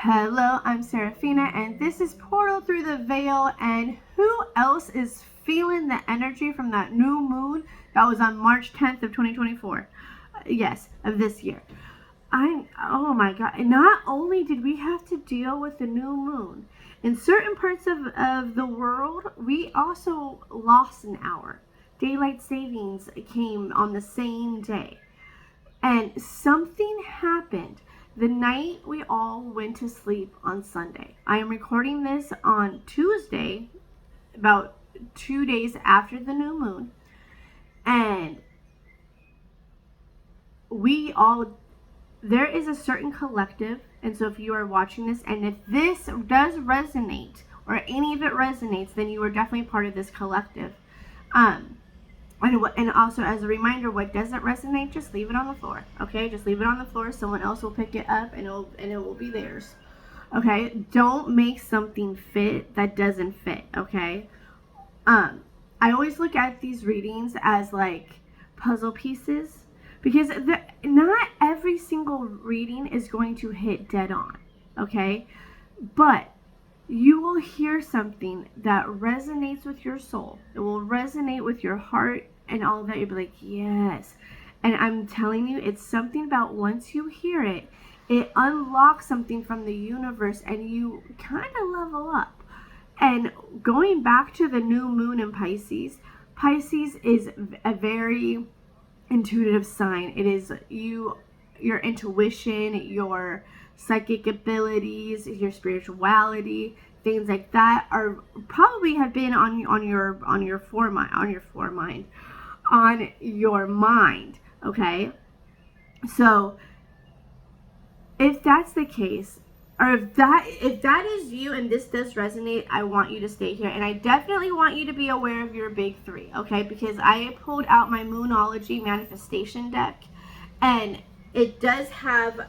Hello, I'm Serafina, and this is Portal Through the Veil. And who else is feeling the energy from that new moon that was on March 10th of 2024? Yes, of this year. Oh my God. Not only did we have to deal with the new moon, in certain parts of the world, we also lost an hour. Daylight savings came on the same day. And something happened the night we all went to sleep on Sunday. I am recording this on Tuesday, about 2 days after the new moon. And there is a certain collective. And so if you are watching this, and if this does resonate, or any of it resonates, then you are definitely part of this collective. And also, as a reminder, what doesn't resonate, just leave it on the floor. Okay, just leave it on the floor. Someone else will pick it up, and it will be theirs. Okay, don't make something fit that doesn't fit. Okay, I always look at these readings as like puzzle pieces, because not every single reading is going to hit dead on. Okay, but you will hear something that resonates with your soul. It will resonate with your heart and all of that. You'll be like, yes. And I'm telling you, it's something about once you hear it, it unlocks something from the universe and you kind of level up. And going back to the new moon in Pisces, Pisces is a very intuitive sign. It is your intuition, your psychic abilities, your spirituality, things like that are probably have been on your mind. Okay, so if that's the case, or if that is you and this does resonate, I want you to stay here, and I definitely want you to be aware of your big three. Okay, because I pulled out my Moonology manifestation deck, and it does have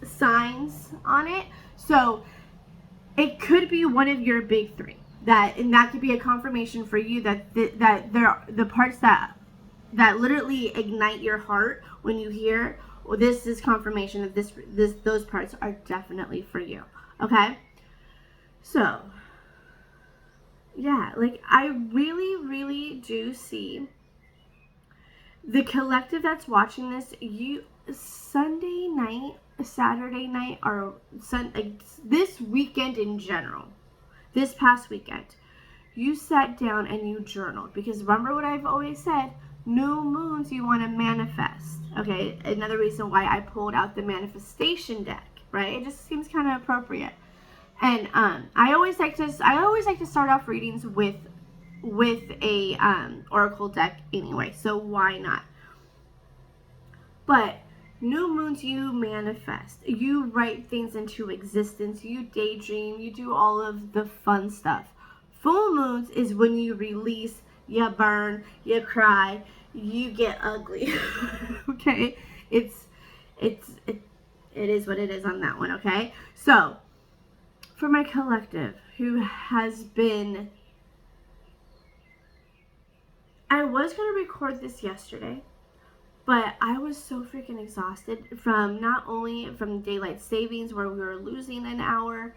signs on it, so it could be one of your big three, and that could be a confirmation for you that there are the parts that literally ignite your heart when you hear, well, this is confirmation that those parts are definitely for you. Okay, so yeah, like I really do see the collective that's watching this, you Sunday night, Saturday night, or this weekend in general, this past weekend, you sat down and you journaled. Because remember what I've always said, new moons you want to manifest. Okay, another reason why I pulled out the manifestation deck, right? It just seems kind of appropriate. And I always like to start off readings with a oracle deck anyway, so why not? But new moons, you manifest, you write things into existence, you daydream, you do all of the fun stuff. Full moons is when you release, you burn, you cry, you get ugly. Okay, it is what it is on that one. Okay, so for my collective who has been, I was going to record this yesterday, but I was so freaking exhausted from not only from daylight savings where we were losing an hour,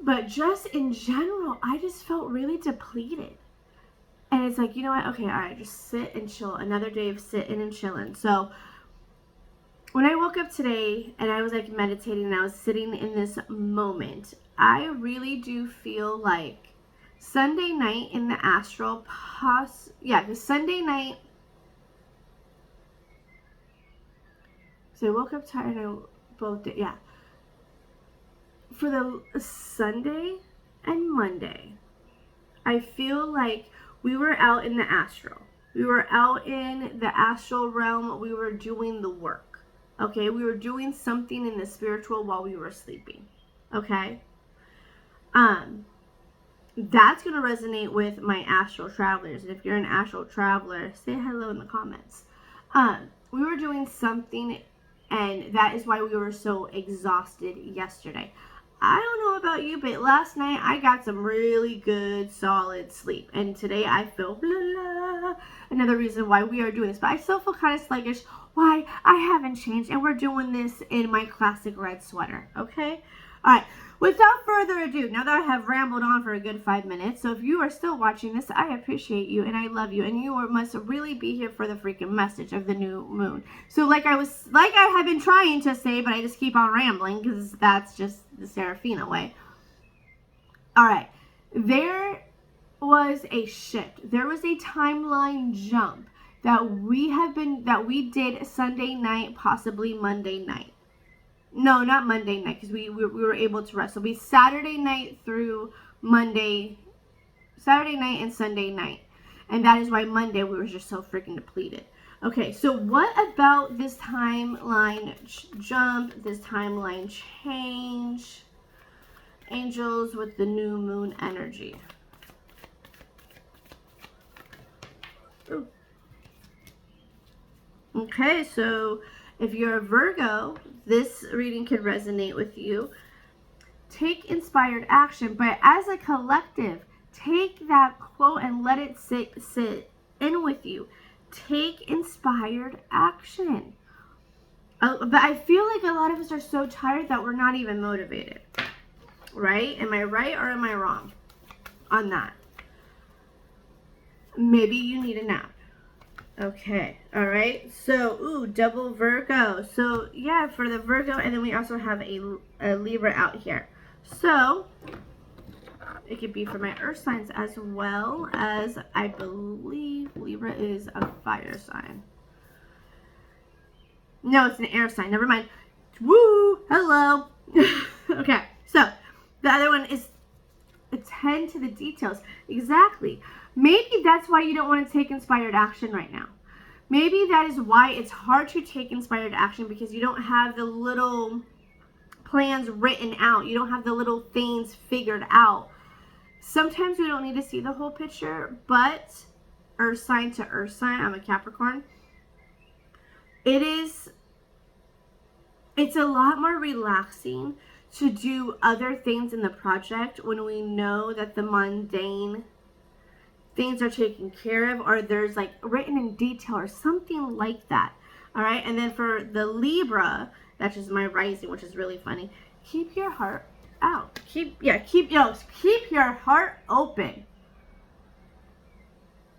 but just in general, I just felt really depleted. And it's like, you know what? Okay, all right, just sit and chill. Another day of sitting and chilling. So when I woke up today and I was like meditating and I was sitting in this moment, I really do feel like Sunday night in the astral, the Sunday night. So I woke up tired. I both did, yeah. For the Sunday and Monday, I feel like we were out in the astral. We were out in the astral realm. We were doing the work. Okay, we were doing something in the spiritual while we were sleeping. Okay, that's gonna resonate with my astral travelers. And if you're an astral traveler, say hello in the comments. We were doing something, and that is why we were so exhausted yesterday. I don't know about you, but last night I got some really good, solid sleep. And today I feel blah, blah. Another reason why we are doing this. But I still feel kind of sluggish. why I haven't changed, and we're doing this in my classic red sweater, okay? All right, without further ado, now that I have rambled on for a good 5 minutes, so if you are still watching this, I appreciate you and I love you, and you must really be here for the freaking message of the new moon. So like I have been trying to say, but I just keep on rambling because that's just the Serafina way. All right, there was a shift. There was a timeline jump that we did Sunday night, possibly Monday night. No, not Monday night, because we were able to rest. It'll be Saturday night through Monday, Saturday night and Sunday night. And that is why Monday we were just so freaking depleted. Okay, so what about this timeline jump, this timeline change? Angels with the new moon energy. Ooh. Okay, so if you're a Virgo, this reading could resonate with you. Take inspired action, but as a collective, take that quote and let it sit in with you. Take inspired action. But I feel like a lot of us are so tired that we're not even motivated. Right? Am I right or am I wrong on that? Maybe you need a nap. Okay, all right. So, ooh, double Virgo. So, yeah, for the Virgo, and then we also have a Libra out here. So, it could be for my earth signs as well as, I believe Libra is a fire sign. No, it's an air sign. Never mind. Woo! Hello. Okay, so the other one is attend to the details. Exactly. Maybe that's why you don't want to take inspired action right now. Maybe that is why it's hard to take inspired action, because you don't have the little plans written out. You don't have the little things figured out. Sometimes we don't need to see the whole picture, but earth sign to earth sign, I'm a Capricorn. It's a lot more relaxing to do other things in the project when we know that the mundane things are taken care of, or there's like written in detail or something like that. All right, and then for the Libra, that's just my rising, which is really funny. Keep your heart out. Keep your heart open.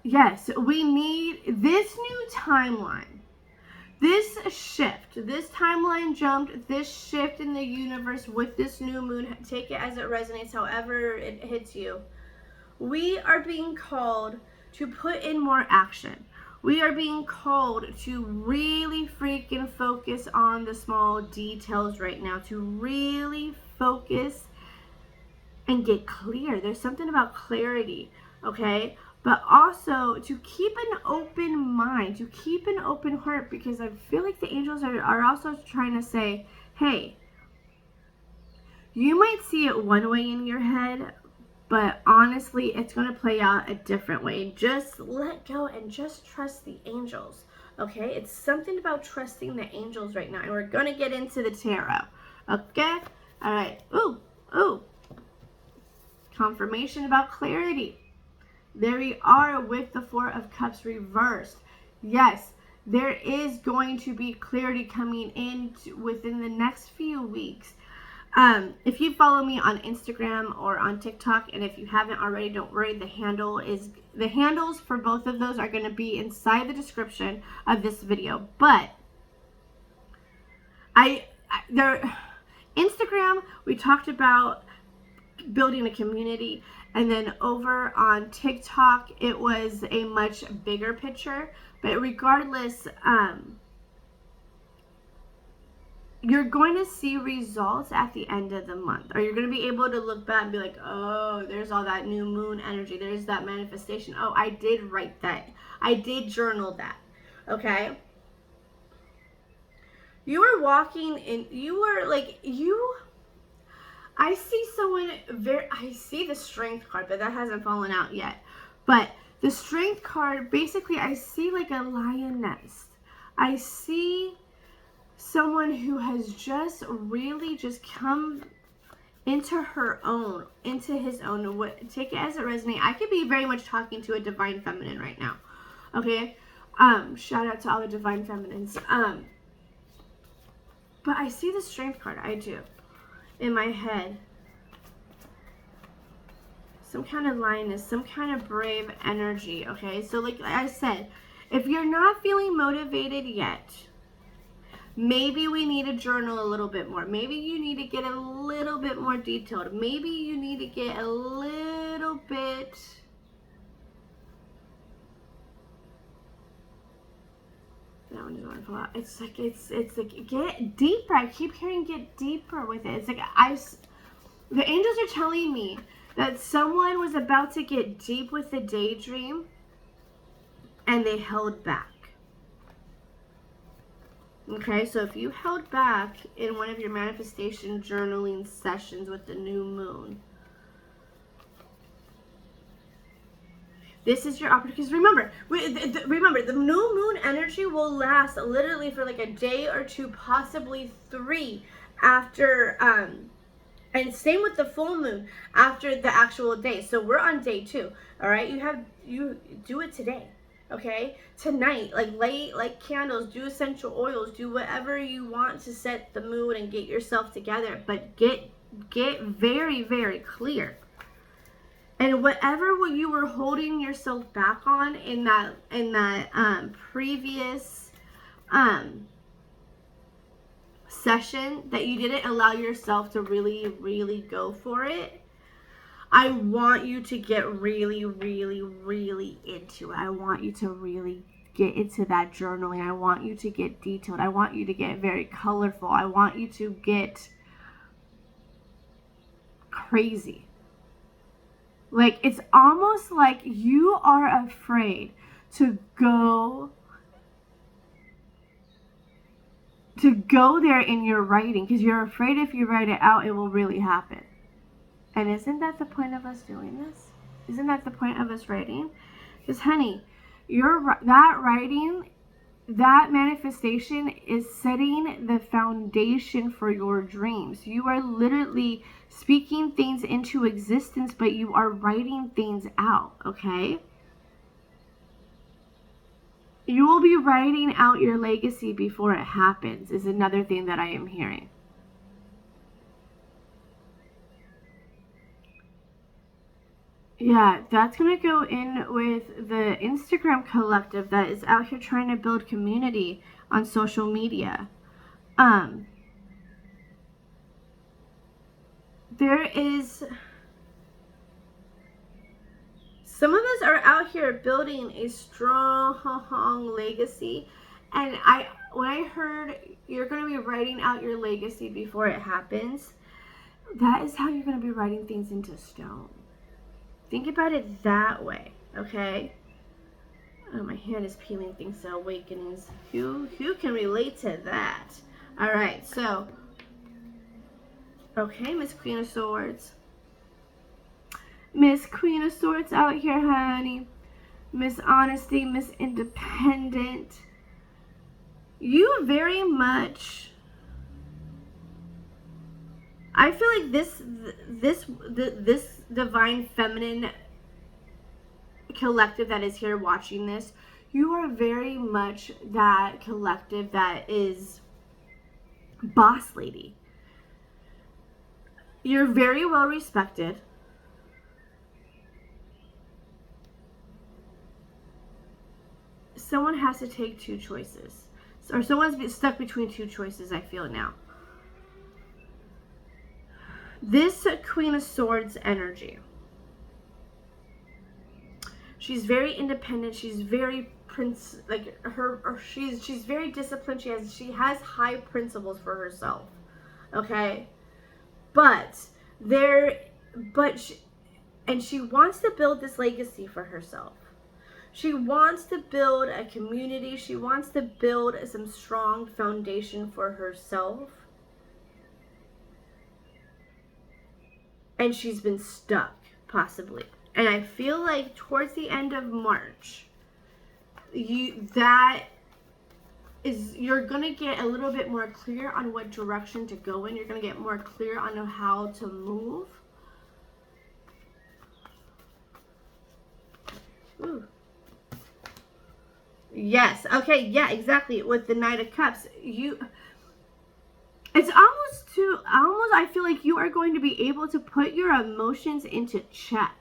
Yes, we need this new timeline. This shift, this timeline jumped, this shift in the universe with this new moon, take it as it resonates, however it hits you. We are being called to put in more action. We are being called to really freaking focus on the small details right now, to really focus and get clear. There's something about clarity, okay? But also to keep an open mind, to keep an open heart, because I feel like the angels are also trying to say, hey, you might see it one way in your head, but honestly, it's going to play out a different way. Just let go and just trust the angels, okay? It's something about trusting the angels right now, and we're going to get into the tarot, okay? All right. Ooh. Confirmation about clarity. There we are with the Four of Cups reversed. Yes, there is going to be clarity coming in within the next few weeks. If you follow me on Instagram or on TikTok, and if you haven't already, don't worry, the handles for both of those are going to be inside the description of this video. But Instagram, we talked about building a community, and then over on TikTok it was a much bigger picture. But regardless, you're going to see results at the end of the month, or you're going to be able to look back and be like, oh, there's all that new moon energy, there's that manifestation, oh, I did write that, I did journal that. Okay, you were walking in, I see someone I see the Strength card, but that hasn't fallen out yet. But the Strength card, basically, I see like a lioness. I see someone who has just really just come into her own, into his own. Take it as it resonates. I could be very much talking to a divine feminine right now. Okay? Shout out to all the divine feminines. But I see the strength card. I do. In my head. Some kind of lioness, some kind of brave energy, okay? So like I said, if you're not feeling motivated yet, maybe we need to journal a little bit more. Maybe you need to get a little bit more detailed. Maybe you need to get a little bit... That one doesn't want to fall out. It's like, get deeper. I keep hearing get deeper with it. It's like, the angels are telling me that someone was about to get deep with the daydream and they held back. Okay, so if you held back in one of your manifestation journaling sessions with the new moon, this is your opportunity. Because remember, the new moon energy will last literally for like a day or two, possibly 3 after, and same with the full moon after the actual day. So we're on day 2. All right, you do it today. Okay, tonight, like light candles, do essential oils, do whatever you want to set the mood and get yourself together. But get very, very clear. And whatever you were holding yourself back on in that previous session that you didn't allow yourself to really, really go for it, I want you to get really, really, really into it. I want you to really get into that journaling. I want you to get detailed. I want you to get very colorful. I want you to get crazy. Like, it's almost like you are afraid to go there in your writing because you're afraid if you write it out, it will really happen. And isn't that the point of us doing this? Isn't that the point of us writing? Because, honey, that writing, that manifestation is setting the foundation for your dreams. You are literally speaking things into existence, but you are writing things out, okay? You will be writing out your legacy before it happens, is another thing that I am hearing. Yeah, that's going to go in with the Instagram collective that is out here trying to build community on social media. There is... Some of us are out here building a strong legacy. And when I heard you're going to be writing out your legacy before it happens, that is how you're going to be writing things into stone. Think about it that way, okay? Oh, my hand is peeling things to awakenings. Who can relate to that? All right, so, okay, Miss Queen of Swords. Miss Queen of Swords out here, honey. Miss Honesty, Miss Independent. You very much... I feel like this divine feminine collective that is here watching this, you are very much that collective that is boss lady. You're very well respected. Someone has to take 2 choices. Or someone's stuck between 2 choices, I feel now. This Queen of Swords energy. She's very independent. She's very she's very disciplined. She has high principles for herself. Okay? And she wants to build this legacy for herself. She wants to build a community. She wants to build some strong foundation for herself. And she's been stuck, possibly. And I feel like towards the end of March, you're going to get a little bit more clear on what direction to go in. You're going to get more clear on how to move. Ooh. Yes. Okay. Yeah. Exactly. With the Knight of Cups, it's almost. I feel like you are going to be able to put your emotions into check.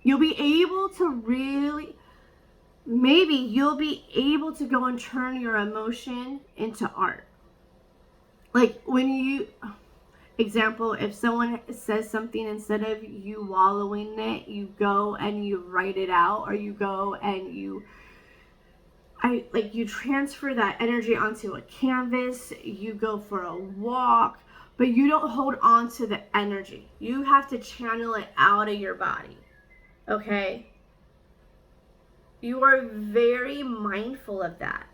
You'll be able to really. Maybe you'll be able to go and turn your emotion into art. Like when you. Example, if someone says something, instead of you wallowing in it, you go and you write it out, or you go and you transfer that energy onto a canvas, you go for a walk, but you don't hold on to the energy. You have to channel it out of your body. Okay? You are very mindful of that.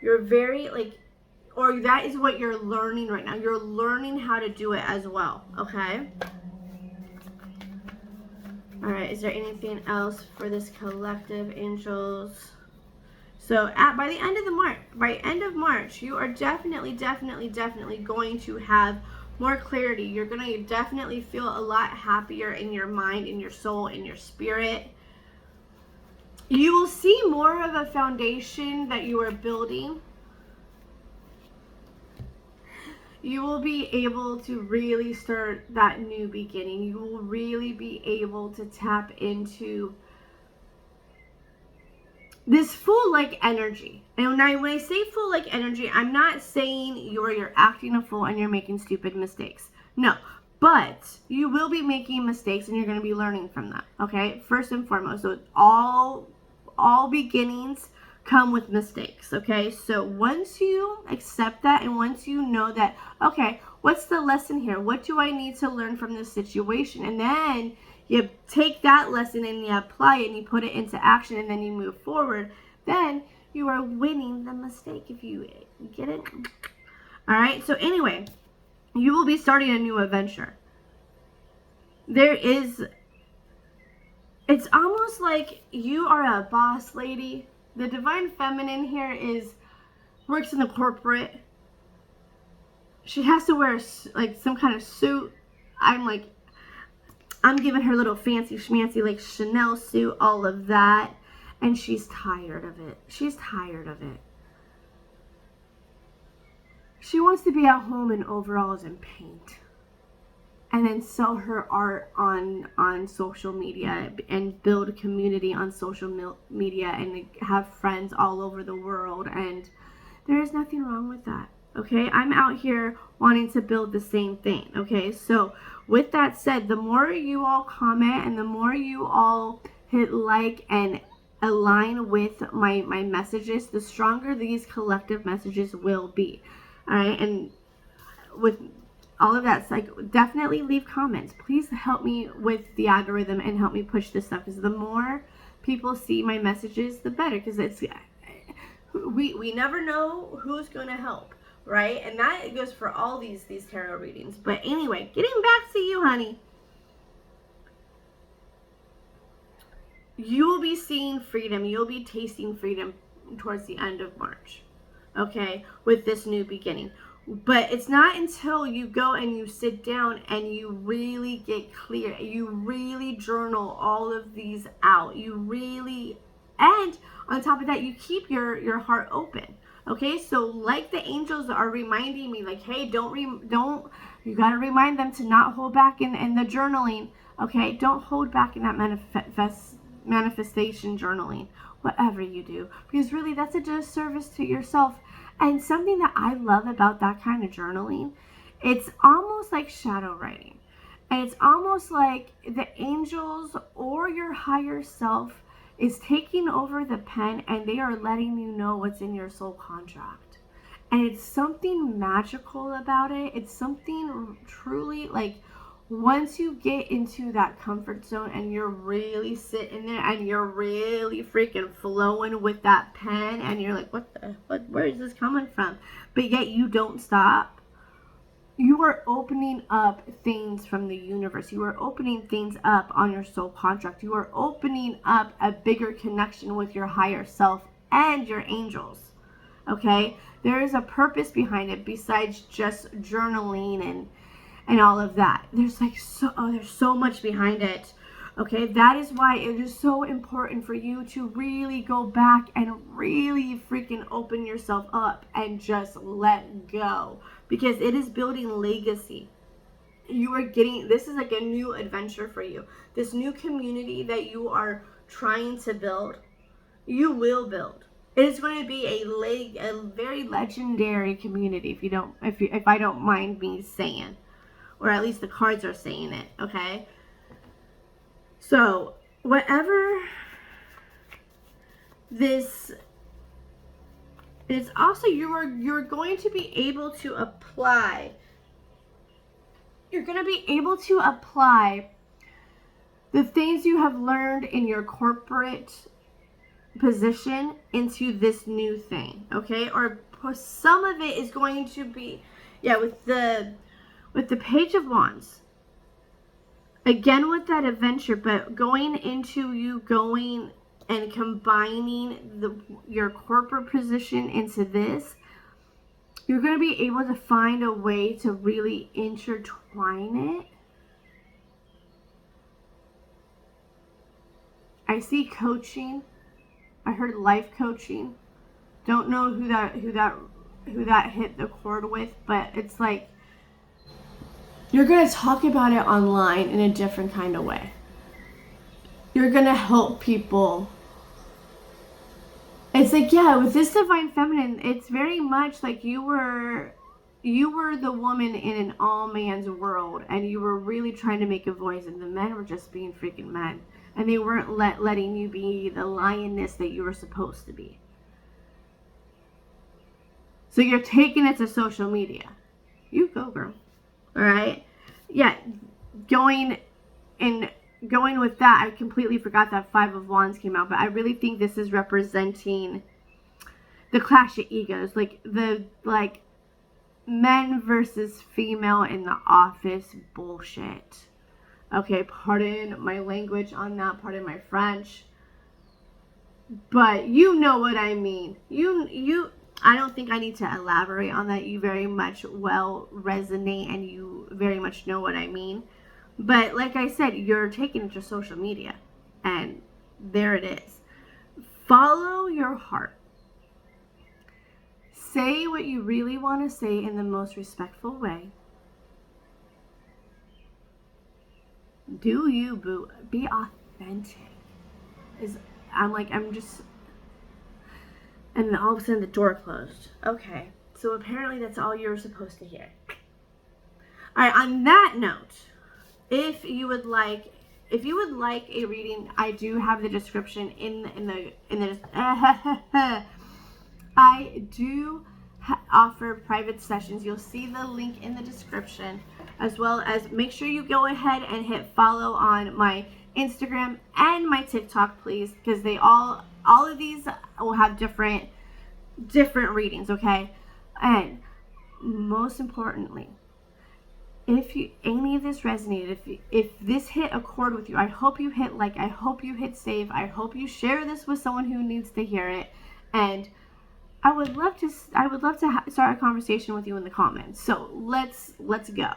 You're very or that is what you're learning right now. You're learning how to do it as well. Okay? All right, is there anything else for this collective, angels? So by the end of March, you are definitely going to have more clarity. You're going to definitely feel a lot happier in your mind, in your soul, in your spirit. You will see more of a foundation that you are building. You will be able to really start that new beginning. You will really be able to tap into this full like energy. And when I say full like energy, I'm not saying you're acting a fool and you're making stupid mistakes. No. But you will be making mistakes and you're going to be learning from that. Okay? First and foremost. So all beginnings come with mistakes. Okay? So once you accept that and once you know that, okay, what's the lesson here? What do I need to learn from this situation? And then you take that lesson and you apply it and you put it into action and then you move forward, then you are winning the mistake, if you get it. All right. So anyway, you will be starting a new adventure. It's almost like you are a boss lady. The divine feminine here works in the corporate. She has to wear like some kind of suit. I'm giving her little fancy schmancy like Chanel suit, all of that. And she's tired of it. She's tired of it. She wants to be at home in overalls and paint. And then sell her art on social media and build a community on social media and have friends all over the world. And there is nothing wrong with that. Okay, I'm out here wanting to build the same thing. Okay, so with that said, the more you all comment and the more you all hit like and align with my messages, the stronger these collective messages will be. All right, and with all of that, like, definitely leave comments. Please help me with the algorithm and help me push this stuff, because the more people see my messages, the better, because we never know who's going to help. Right? And that goes for all these tarot readings. But anyway, getting back to you, honey. You will be seeing freedom. You'll be tasting freedom towards the end of March. Okay? With this new beginning. But it's not until you go and you sit down and you really get clear. You really journal all of these out. And on top of that, you keep your heart open. Okay, so like the angels are reminding me, like, hey, you got to remind them to not hold back in the journaling. Okay, don't hold back in that manifestation journaling, whatever you do, because really that's a disservice to yourself. And something that I love about that kind of journaling, it's almost like shadow writing. And it's almost like the angels or your higher self is taking over the pen and they are letting you know what's in your soul contract. And it's something magical about it. It's something truly, like, once you get into that comfort zone and you're really sitting there and you're really freaking flowing with that pen and you're like, where is this coming from? But yet you don't stop. You are opening up things from the universe. You are opening things up on your soul contract. You are opening up a bigger connection with your higher self and your angels. Okay? There is a purpose behind it besides just journaling and all of that. There's so much behind it. Okay, that is why it is so important for you to really go back and really freaking open yourself up and just let go, because it is building legacy. You are getting, this is like a new adventure for you. This new community that you are trying to build, you will build. It is going to be a very legendary community, if I don't mind me saying, or at least the cards are saying it. Okay, so whatever this is, also you're going to be able to apply. You're going to be able to apply the things you have learned in your corporate position into this new thing, okay? Or some of it is going to be, yeah, with the Page of Wands. Again with that adventure, but going into you going and combining your corporate position into this, you're going to be able to find a way to really intertwine it. I see coaching. I heard life coaching. Don't know who that hit the chord with, but it's like you're going to talk about it online in a different kind of way. You're going to help people. It's like, yeah, with this Divine Feminine, it's very much like you were the woman in an all man's world, and you were really trying to make a voice, and the men were just being freaking men, and they weren't letting you be the lioness that you were supposed to be. So you're taking it to social media. You go, girl. All right? Yeah, going with that, I completely forgot that Five of Wands came out, but I really think this is representing the clash of egos, like men versus female in the office bullshit. Okay, pardon my language on that, pardon my French, but you know what I mean. I don't think I need to elaborate on that. You very much well resonate, and you very much know what I mean. But like I said, you're taking it to social media, and there it is. Follow your heart. Say what you really want to say in the most respectful way. Do you, boo. Be authentic. And all of a sudden the door closed. Okay, so apparently that's all you're supposed to hear. All right, on that note, if you would like a reading, I do have the description in the I do offer private sessions. You'll see the link in the description, as well as make sure you go ahead and hit follow on my Instagram and my TikTok, please, because they all of these will have different readings, okay? And most importantly, if any of this resonated, if this hit a chord with you, I hope you hit like, I hope you hit save, I hope you share this with someone who needs to hear it, and I would love to start a conversation with you in the comments. So let's go.